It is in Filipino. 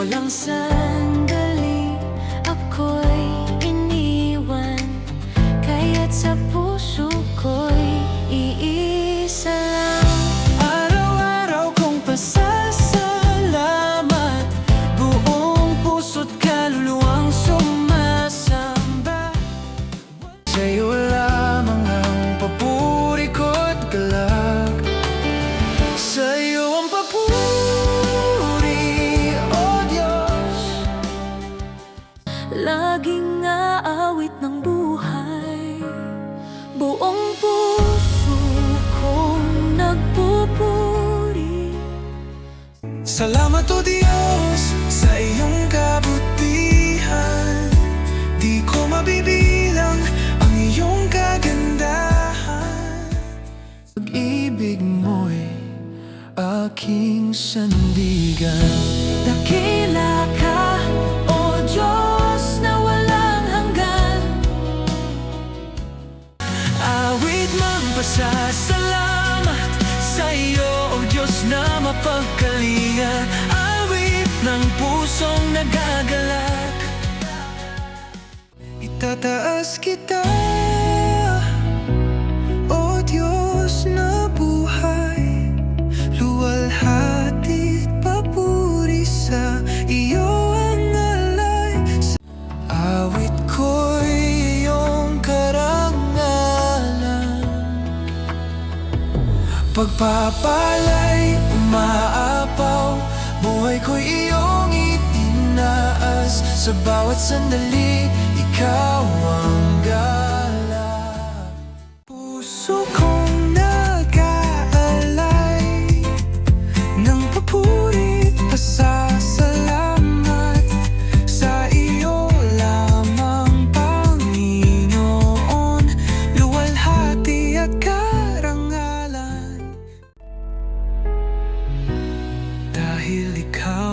Walang sandali ako'y iniwan, kaya't sa puso ko'y iisa lang. Araw-araw kong pasasalamat, buong puso't kaluluwang sumasamba. Sa'yo lamang ang papuri ko't galak, sa'yo ang papuri, O Diyos. Laging aawit ng buhay, buong puso kong nagpupuri. Salamat, O Diyos, sa iyong kabutihan. Di ko mabibilang ang iyong kagandahan. Pag-ibig mo'y aking sandigan. Dakila ka, O Diyos, na walang hanggan. Awit mang pasasalamat sa iyo, O Diyos na mapagkalinga. Awit ng pusong nagagalak, itataas kita, O Diyos na buhay. Luwalhati't papuri sa iyo ang alay. Awit ko'y iyong karangalan, pagpapalay umaapaw. Buhay ko'y iyong itinaas, sa bawat sandali ikaw ang galak. Puso kong nag-aalay ng papuri't pasasalamat, sa iyo lamang, Panginoon, luwalhati at karangalan. Dahil ikaw